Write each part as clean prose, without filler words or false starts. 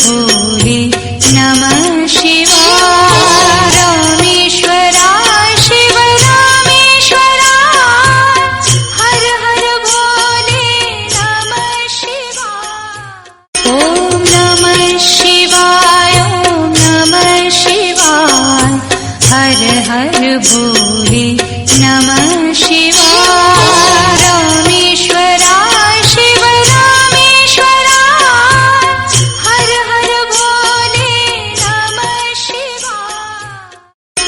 भोले नमः शिवाय। रामेश्वरा शिव रामेश्वरा हर हर भोले नमः शिवाय। ओम नमः शिवाय ओम नमः शिवाय हर हर भोले नमः शिवाय। रामेश्वरा शिव रामेश्वरा हर हर भोले नमः शिवाय।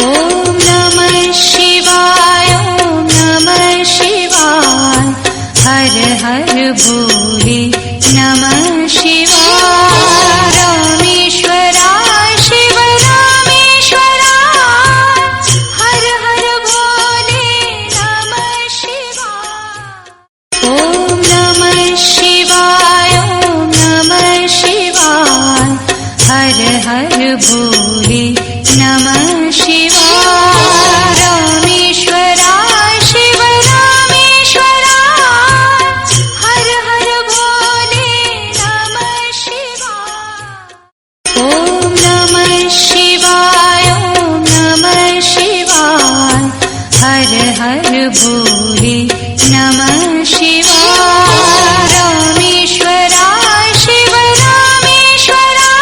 ओम नमः शिवाय ओम नमः शिवाय हर हर भोले नमः शिवाय। रामेश्वरा शिव रामेश्वरा हर हर भोले नमः शिवाय। ओम नमः शिवाय ओम नमः शिवाय हर हर भोले नमः शिवाय। रामेश्वरा शिव रामेश्वरा हर हर भोले नमः शिवाय। ओम नमः शिवाय ओम नमः शिवाय हर हर भोले नमः शिवाय। रामेश्वरा शिव रामेश्वरा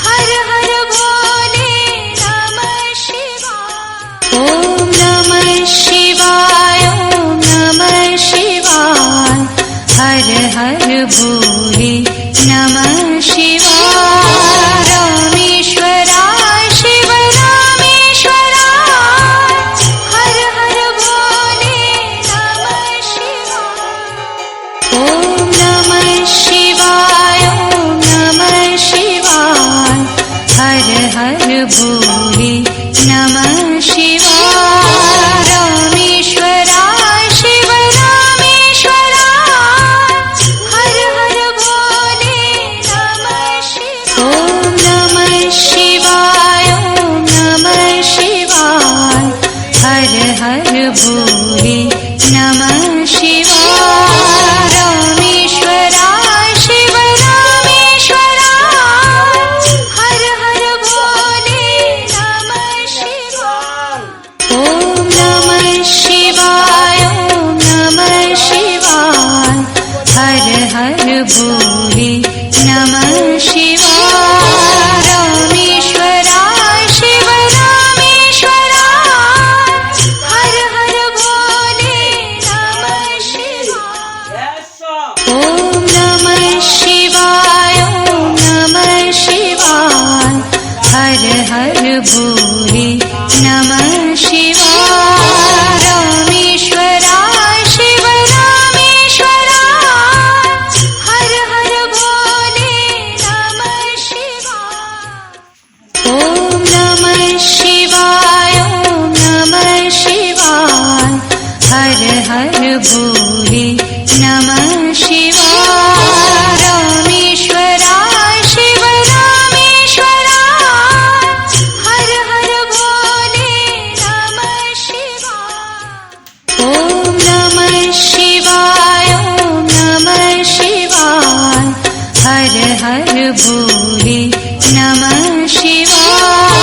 हर हर भोले नमः शिवाय। ओम नमः शिवाय ओम नमः शिवाय हर हर भोले नमः शिवाय। रामेश्वरा शिव रामेश्वरा हर हर भोले नमः शिवाय। ओम नमः शिवाय ओम नमः शिवाय हर हर भोले नमः शिवाय। रामेश्वरा शिव रामेश्वरा हर हर भोले नमः शिवाय। ओम नमः शिवाय ओम नमः शिवाय हर हर भोले नमः शिवाय। रामेश्वरा शिव रामेश्वरा हर हर भोले नमः शिवाय। ओम नमः शिवाय ओम नमः शिवाय हर हर भोले नमः शिवाय। रामेश्वरा शिव रामेश्वरा हर हर भोले नमः शिवाय। ओम नमः शिवाय ओम नमः शिवाय हर हर भोले नमः शिवाय। रामेश्वरा शिव रामेश्वरा हर हर भोले नमः शिवाय। ओम नमः शिवाय ओम नमः शिवाय हर हर भोले नमः शिवाय। रामेश्वरा शिव रामेश्वरा हर हर भोले नमः शिवाय। ओम नमः शिवाय ओम नमः शिवाय हर हर भोले नमः शिवाय।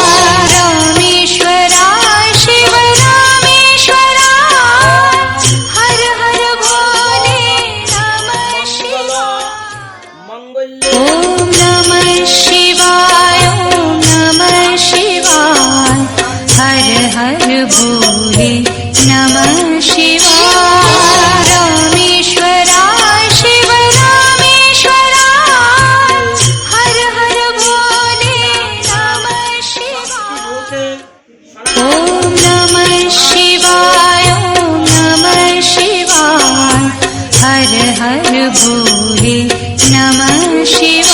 रामेश्वरा शिव रामेश्वरा हर हर भोले नमः शिवाय। ओम नमः शिवाय ओम नमः शिवाय हर हर भोले नमः शिवाय। रामेश्वरा शिव रामेश्वरा हर हर भोले नमः शिवाय। ओम नमः शिवाय ओम नमः शिवाय हर हर भोले नमः शिवाय।